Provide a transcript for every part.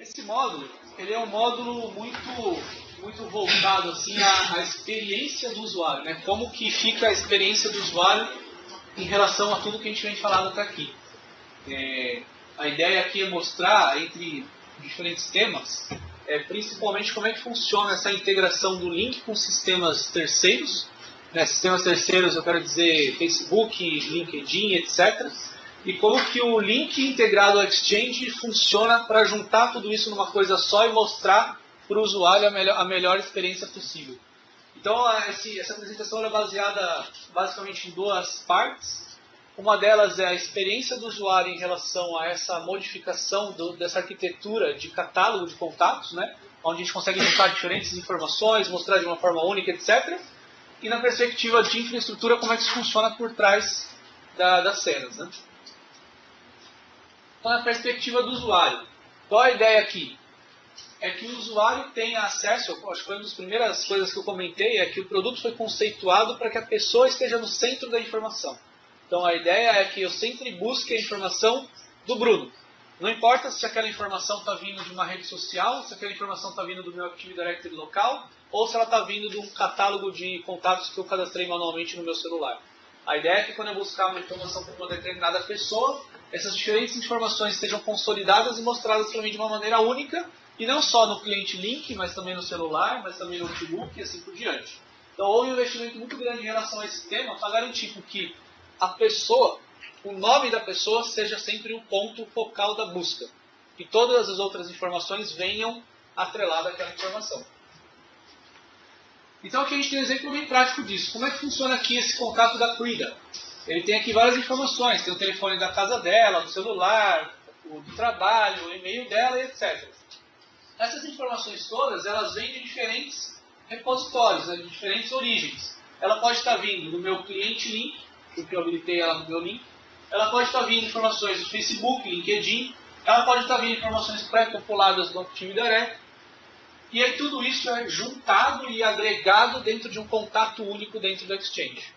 Esse módulo, ele é um módulo muito voltado assim, à experiência do usuário, né? Como que fica a experiência do usuário em relação a tudo que a gente vem falando até aqui. A ideia aqui é mostrar, entre diferentes temas, principalmente como é que funciona essa integração do link com sistemas terceiros. Sistemas terceiros, eu quero dizer Facebook, LinkedIn, etc. E como que o link integrado ao Exchange funciona para juntar tudo isso numa coisa só e mostrar para o usuário a melhor experiência possível. Então, essa apresentação é baseada basicamente em duas partes. Uma delas é a experiência do usuário em relação a essa modificação dessa arquitetura de catálogo de contatos, né? Onde a gente consegue juntar diferentes informações, mostrar de uma forma única, etc. E na perspectiva de infraestrutura, como é que isso funciona por trás das cenas, né? Então, na perspectiva do usuário, qual a ideia aqui? É que o usuário tenha acesso, acho que foi uma das primeiras coisas que eu comentei, é que o produto foi conceituado para que a pessoa esteja no centro da informação. Então a ideia é que eu sempre busque a informação do Bruno. Não importa se aquela informação está vindo de uma rede social, se aquela informação está vindo do meu Active Directory local, ou se ela está vindo de um catálogo de contatos que eu cadastrei manualmente no meu celular. A ideia é que quando eu buscar uma informação para uma determinada pessoa, essas diferentes informações sejam consolidadas e mostradas para mim de uma maneira única, e não só no cliente link, mas também no celular, mas também no notebook e assim por diante. Então houve um investimento muito grande em relação a esse tema para garantir que a pessoa, o nome da pessoa seja sempre o ponto focal da busca. E todas as outras informações venham atreladas àquela informação. Então aqui a gente tem um exemplo bem prático disso. Como é que funciona aqui esse contato da Frida? Ele tem aqui várias informações. Tem o telefone da casa dela, do celular, o do trabalho, o e-mail dela e etc. Essas informações todas, elas vêm de diferentes repositórios, né, de diferentes origens. Ela pode estar vindo do meu cliente link, porque eu habilitei ela no meu link. Ela pode estar vindo informações do Facebook, LinkedIn. Ela pode estar vindo informações pré-populadas do Active Directory. E aí tudo isso é juntado e agregado dentro de um contato único dentro do Exchange.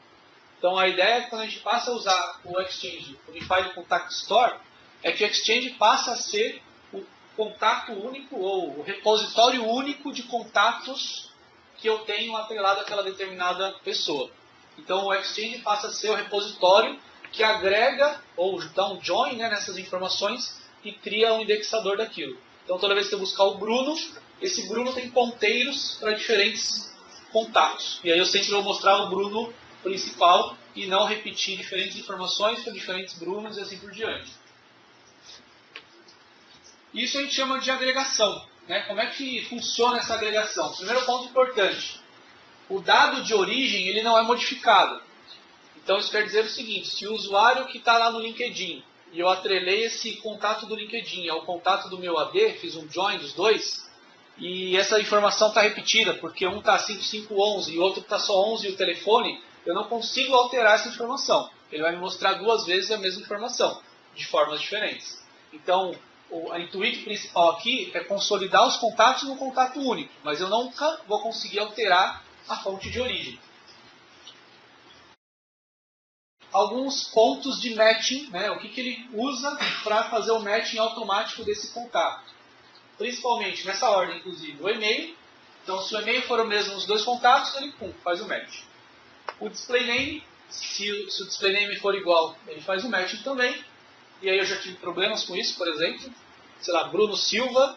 Então a ideia é que quando a gente passa a usar o Exchange, o Unified Contact Store, é que o Exchange passa a ser o contato único ou o repositório único de contatos que eu tenho atrelado àquela determinada pessoa. Então o Exchange passa a ser o repositório que agrega ou dá um join, né, nessas informações e cria um indexador daquilo. Então toda vez que eu buscar o Bruno, esse Bruno tem ponteiros para diferentes contatos. E aí eu sempre vou mostrar o Bruno principal e não repetir diferentes informações para diferentes Brunos e assim por diante. Isso a gente chama de agregação, né? Como é que funciona essa agregação? Primeiro ponto importante. O dado de origem ele não é modificado. Então isso quer dizer o seguinte, se o usuário que está lá no LinkedIn e eu atrelei esse contato do LinkedIn ao contato do meu AD, fiz um join dos dois, e essa informação está repetida, porque um está 5511 e o outro está só 11 e o telefone, eu não consigo alterar essa informação. Ele vai me mostrar duas vezes a mesma informação, de formas diferentes. Então, o intuito principal aqui é consolidar os contatos num contato único, mas eu nunca vou conseguir alterar a fonte de origem. Alguns pontos de matching, né? O que ele usa para fazer o matching automático desse contato. Principalmente, nessa ordem, inclusive, o e-mail. Então, se o e-mail for o mesmo nos dois contatos, ele faz o match. O display name, se o display name for igual, ele faz o matching também. E aí eu já tive problemas com isso, por exemplo. Sei lá, Bruno Silva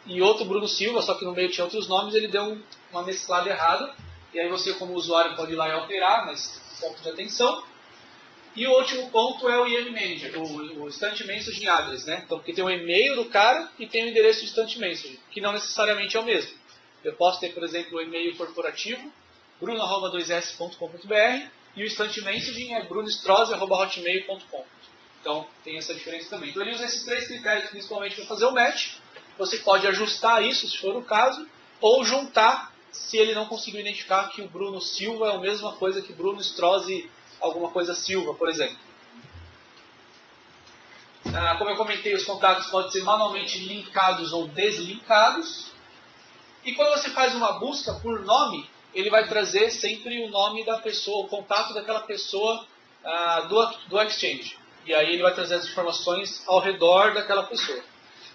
e outro Bruno Silva, só que no meio tinha outros nomes, ele deu uma mesclada errada. E aí você, como usuário, pode ir lá e alterar, mas ponto de atenção. E o último ponto é o IM Manager, o Instant Messaging Address, né? Então, porque tem o e-mail do cara e tem o endereço de Instant Messaging, que não necessariamente é o mesmo. Eu posso ter, por exemplo, o e-mail corporativo, bruno@2s.com.br, e o Instant Messaging é brunostrozzi@hotmail.com. Então, tem essa diferença também. Então, ele usa esses três critérios principalmente para fazer o match. Você pode ajustar isso, se for o caso, ou juntar, se ele não conseguiu identificar que o Bruno Silva é a mesma coisa que Bruno Strozzi alguma coisa Silva, por exemplo. Como eu comentei, os contatos podem ser manualmente linkados ou deslinkados. E quando você faz uma busca por nome, ele vai trazer sempre o nome da pessoa, o contato daquela pessoa do Exchange. E aí ele vai trazer as informações ao redor daquela pessoa.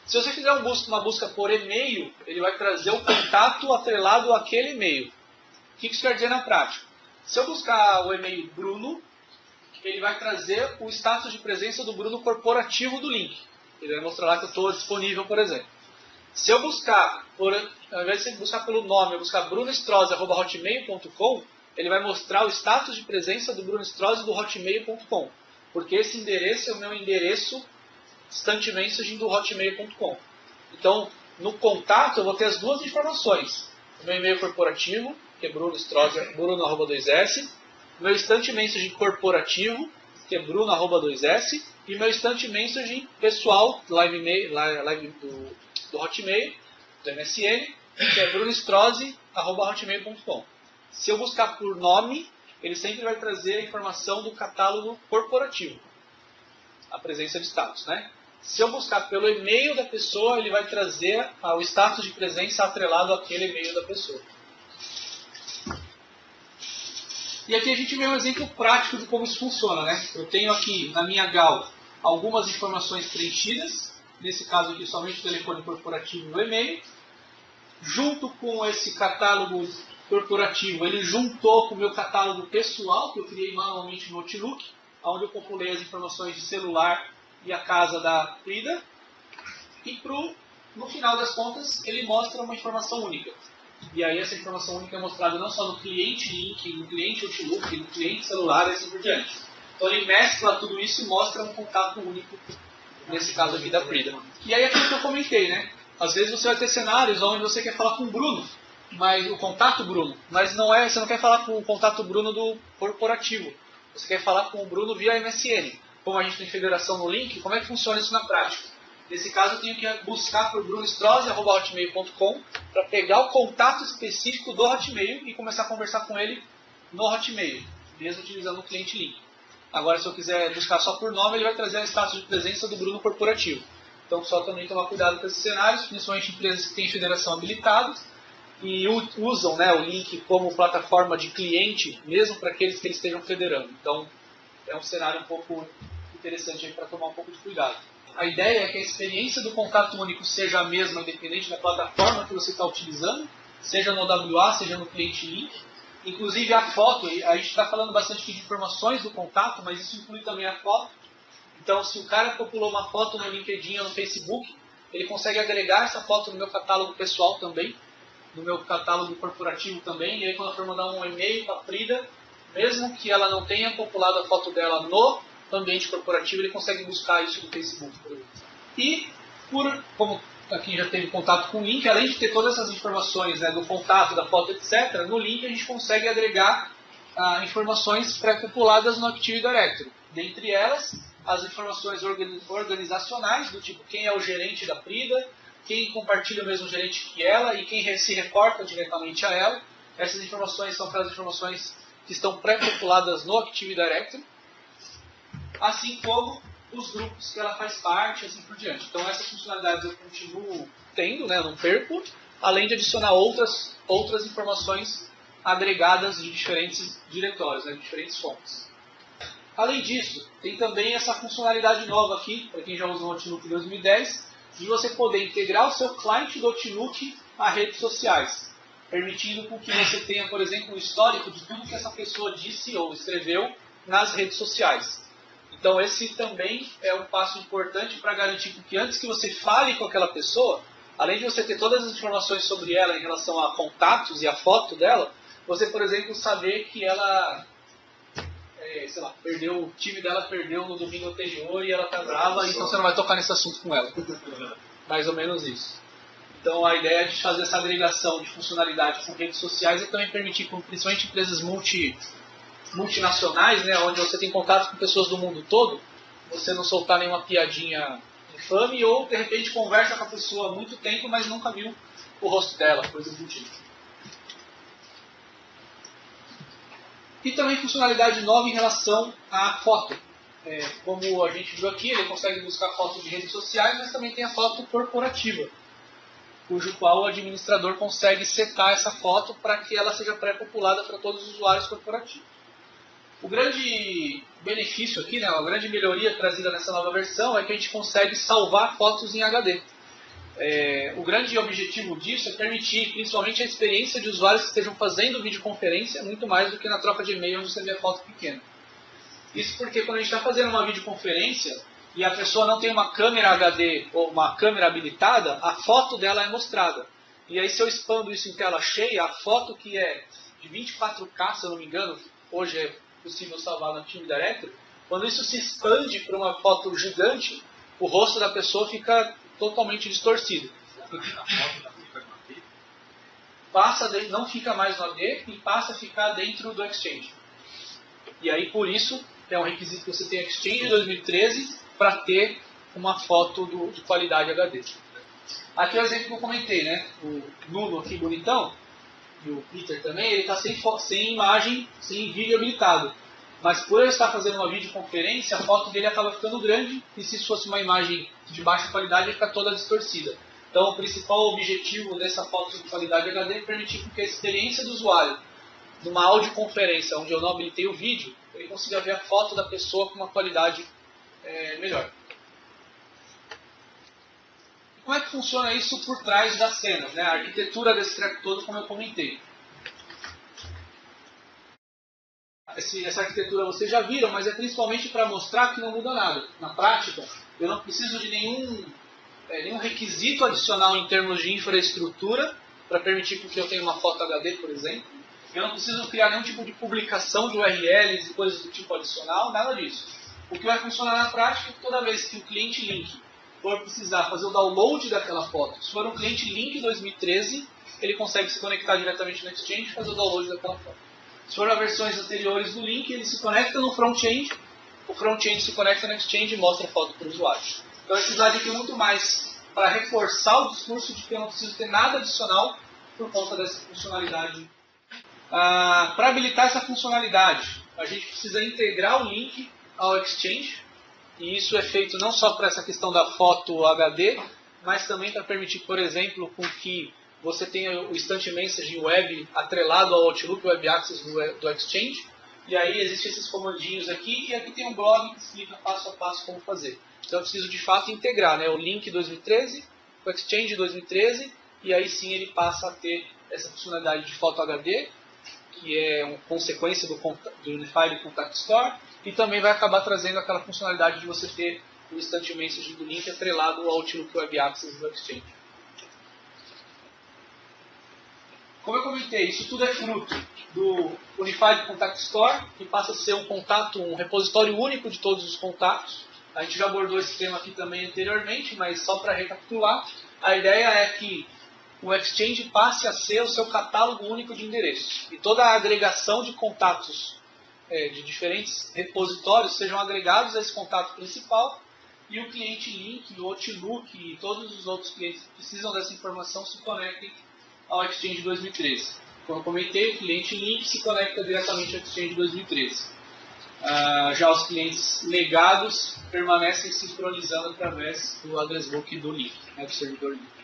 Se você fizer uma busca por e-mail, ele vai trazer o contato atrelado àquele e-mail. O que isso quer dizer na prática? Se eu buscar o e-mail Bruno, ele vai trazer o status de presença do Bruno corporativo do link. Ele vai mostrar lá que eu estou disponível, por exemplo. Se eu buscar, ao invés de buscar pelo nome, eu buscar brunostrozzi@hotmail.com, ele vai mostrar o status de presença do Bruno Strozzi do hotmail.com. Porque esse endereço é o meu endereço instant messaging do hotmail.com. Então, no contato, eu vou ter as duas informações. O meu e-mail corporativo, que é bruno@2s, meu instant messaging corporativo, que é bruno@2s, e meu instant messaging pessoal, live do Hotmail, do MSN, que é brunostrozzi@hotmail.com. Se eu buscar por nome, ele sempre vai trazer a informação do catálogo corporativo, a presença de status, né? Se eu buscar pelo e-mail da pessoa, ele vai trazer o status de presença atrelado àquele e-mail da pessoa. E aqui a gente vê um exemplo prático de como isso funciona, né? Eu tenho aqui na minha GAL algumas informações preenchidas, nesse caso aqui somente o telefone corporativo e o e-mail. Junto com esse catálogo corporativo, ele juntou com o meu catálogo pessoal, que eu criei manualmente no Outlook, onde eu populei as informações de celular e a casa da Frida. E no final das contas, ele mostra uma informação única. E aí essa informação única é mostrada não só no cliente link, no cliente Outlook, no cliente celular e assim por diante. Então ele mescla tudo isso e mostra um contato único, nesse caso aqui da Frida. E aí é aquilo que eu comentei, né? Às vezes você vai ter cenários onde você quer falar com o Bruno, mas o contato Bruno, mas você não quer falar com o contato Bruno do corporativo. Você quer falar com o Bruno via MSN. Como a gente tem federação no link, como é que funciona isso na prática? Nesse caso eu tenho que buscar por brunostrozzi@hotmail.com para pegar o contato específico do Hotmail e começar a conversar com ele no Hotmail, mesmo utilizando o cliente link. Agora, se eu quiser buscar só por nome, ele vai trazer o status de presença do Bruno corporativo. Então, só também tomar cuidado com esses cenários, principalmente empresas que têm federação habilitada e usam, né, o link como plataforma de cliente, mesmo para aqueles que eles estejam federando. Então, é um cenário um pouco interessante para tomar um pouco de cuidado. A ideia é que a experiência do contato único seja a mesma, independente da plataforma que você está utilizando, seja no WA, seja no cliente link. Inclusive a foto, a gente está falando bastante aqui de informações do contato, mas isso inclui também a foto. Então, se o cara populou uma foto no LinkedIn ou no Facebook, ele consegue agregar essa foto no meu catálogo pessoal também, no meu catálogo corporativo também, e aí quando eu for mandar um e-mail para a Frida, mesmo que ela não tenha populado a foto dela no ambiente corporativo, ele consegue buscar isso no Facebook, por exemplo. E, como aqui já teve contato com o link, além de ter todas essas informações, né, do contato, da foto, etc., no link a gente consegue agregar informações pré-populadas no Active Directory. Dentre elas, as informações organizacionais, do tipo quem é o gerente da Frida, quem compartilha o mesmo gerente que ela e quem se reporta diretamente a ela. Essas informações são aquelas informações que estão pré-populadas no Active Directory, assim como os grupos que ela faz parte, assim por diante. Então essas funcionalidades eu continuo tendo, né, eu não perco, além de adicionar outras informações agregadas de diferentes diretórios, né, de diferentes fontes. Além disso, tem também essa funcionalidade nova aqui, para quem já usa o Outlook 2010, de você poder integrar o seu cliente do Outlook a redes sociais, permitindo com que você tenha, por exemplo, um histórico de tudo que essa pessoa disse ou escreveu nas redes sociais. Então esse também é um passo importante para garantir que antes que você fale com aquela pessoa, além de você ter todas as informações sobre ela em relação a contatos e a foto dela, você, por exemplo, saber que ela, sei lá, o time dela perdeu no domingo anterior e ela está brava, então você não vai tocar nesse assunto com ela. Mais ou menos isso. Então a ideia de fazer essa agregação de funcionalidade com redes sociais é também permitir, principalmente empresas multinacionais, né, onde você tem contato com pessoas do mundo todo, você não soltar nenhuma piadinha infame ou de repente conversa com a pessoa há muito tempo, mas nunca viu o rosto dela, coisa do tipo. E também funcionalidade nova em relação à foto. Como a gente viu aqui, ele consegue buscar fotos de redes sociais, mas também tem a foto corporativa, cujo qual o administrador consegue setar essa foto para que ela seja pré-populada para todos os usuários corporativos. O grande benefício aqui, né, a grande melhoria trazida nessa nova versão é que a gente consegue salvar fotos em HD. O grande objetivo disso é permitir, principalmente, a experiência de usuários que estejam fazendo videoconferência, muito mais do que na troca de e-mail, onde você vê a foto pequena. Isso porque quando a gente está fazendo uma videoconferência e a pessoa não tem uma câmera HD ou uma câmera habilitada, a foto dela é mostrada. E aí, se eu expando isso em tela cheia, a foto que é de 24K, se eu não me engano, hoje é possível salvar no Team Director, quando isso se expande para uma foto gigante, o rosto da pessoa fica totalmente distorcido. Não fica mais no AD e passa a ficar dentro do Exchange. E aí, por isso, é um requisito que você tenha Exchange 2013 para ter uma foto de qualidade HD. Aqui é o exemplo que eu comentei, né? O Nuno aqui bonitão, e o Peter também, ele está sem imagem, sem vídeo habilitado. Mas por ele estar fazendo uma videoconferência, a foto dele acaba ficando grande, e se isso fosse uma imagem de baixa qualidade, ia ficar toda distorcida. Então o principal objetivo dessa foto de qualidade HD é permitir que a experiência do usuário, numa audioconferência onde eu não habilitei o vídeo, ele consiga ver a foto da pessoa com uma qualidade melhor. Como é que funciona isso por trás das cenas, né? A arquitetura desse treco todo, como eu comentei. Essa arquitetura vocês já viram, mas é principalmente para mostrar que não muda nada. Na prática, eu não preciso de nenhum requisito adicional em termos de infraestrutura para permitir que eu tenha uma foto HD, por exemplo. Eu não preciso criar nenhum tipo de publicação de URLs e coisas do tipo adicional, nada disso. O que vai funcionar na prática é que toda vez que o cliente link for precisar fazer o download daquela foto, se for um cliente link 2013, ele consegue se conectar diretamente no Exchange e fazer o download daquela foto. Se for as versões anteriores do link, ele se conecta no front-end, o front-end se conecta no Exchange e mostra a foto para o usuário. Então esse slide aqui é muito mais para reforçar o discurso de que eu não preciso ter nada adicional por conta dessa funcionalidade. Para habilitar essa funcionalidade, a gente precisa integrar o link ao Exchange, e isso é feito não só para essa questão da foto HD, mas também para permitir, por exemplo, com que você tenha o Instant Messaging Web atrelado ao Outlook Web Access do Exchange. E aí existem esses comandinhos aqui, e aqui tem um blog que explica passo a passo como fazer. Então eu preciso de fato integrar, né, o link 2013, o Exchange 2013, e aí sim ele passa a ter essa funcionalidade de foto HD, que é uma consequência do Unified Contact Store, e também vai acabar trazendo aquela funcionalidade de você ter o Instant Messaging do link atrelado ao Outlook Web Access do Exchange. Como eu comentei, isso tudo é fruto do Unified Contact Store, que passa a ser um repositório único de todos os contatos. A gente já abordou esse tema aqui também anteriormente, mas só para recapitular, a ideia é que o Exchange passe a ser o seu catálogo único de endereços. E toda a agregação de contatos de diferentes repositórios sejam agregados a esse contato principal, e o cliente link, o Outlook e todos os outros clientes que precisam dessa informação se conectem ao Exchange 2013. Como eu comentei, o cliente link se conecta diretamente ao Exchange 2013. Já os clientes legados permanecem sincronizando através do address book do link, do servidor link.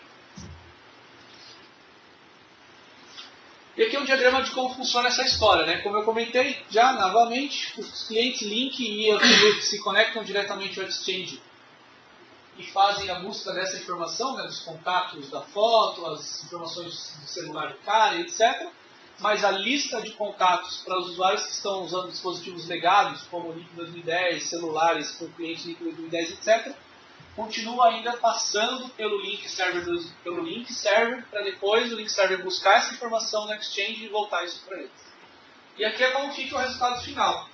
E aqui é um diagrama de como funciona essa história, né? Como eu comentei já novamente, os clientes link e Outlook se conectam diretamente ao Exchange e fazem a busca dessa informação, né, dos contatos da foto, as informações do celular do cara, etc. Mas a lista de contatos para os usuários que estão usando dispositivos legados, como o Link 2010, celulares com cliente Link 2010, etc., continua ainda passando pelo link server, para depois o link server buscar essa informação no Exchange e voltar isso para eles. E aqui é como fica o resultado final.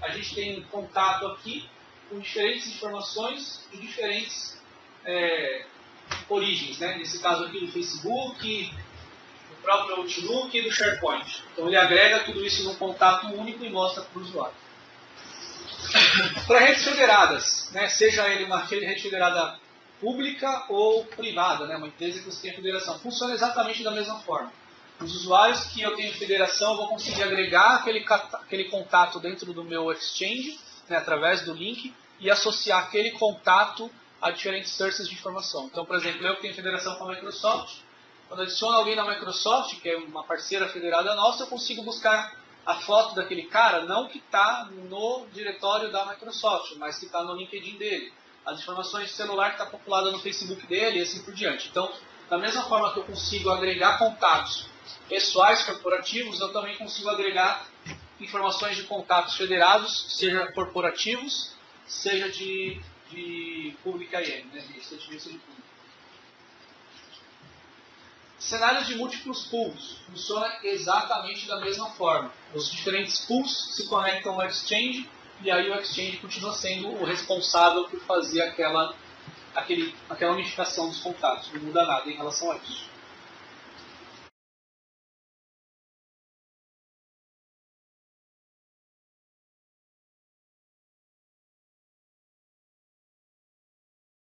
A gente tem um contato aqui com diferentes informações de diferentes origens, né? Nesse caso aqui do Facebook, do próprio Outlook e do SharePoint. Então ele agrega tudo isso num contato único e mostra para o usuário. Para redes federadas, né? Seja ele uma rede federada pública ou privada, né? Uma empresa que você tem a federação, funciona exatamente da mesma forma. Os usuários que eu tenho federação vão conseguir agregar aquele contato dentro do meu Exchange, né, através do link, e associar aquele contato a diferentes sources de informação. Então, por exemplo, eu que tenho federação com a Microsoft, quando adiciono alguém na Microsoft, que é uma parceira federada nossa, eu consigo buscar a foto daquele cara, não que está no diretório da Microsoft, mas que está no LinkedIn dele. as informações de celular que está populada no Facebook dele e assim por diante. Então, da mesma forma que eu consigo agregar contatos pessoais corporativos, eu também consigo agregar informações de contatos federados, seja corporativos, seja de pública IM, né, de estatística de público. Cenários de múltiplos pools. Funciona exatamente da mesma forma. Os diferentes pools se conectam ao Exchange e aí o Exchange continua sendo o responsável por fazer aquela unificação dos contatos. Não muda nada em relação a isso.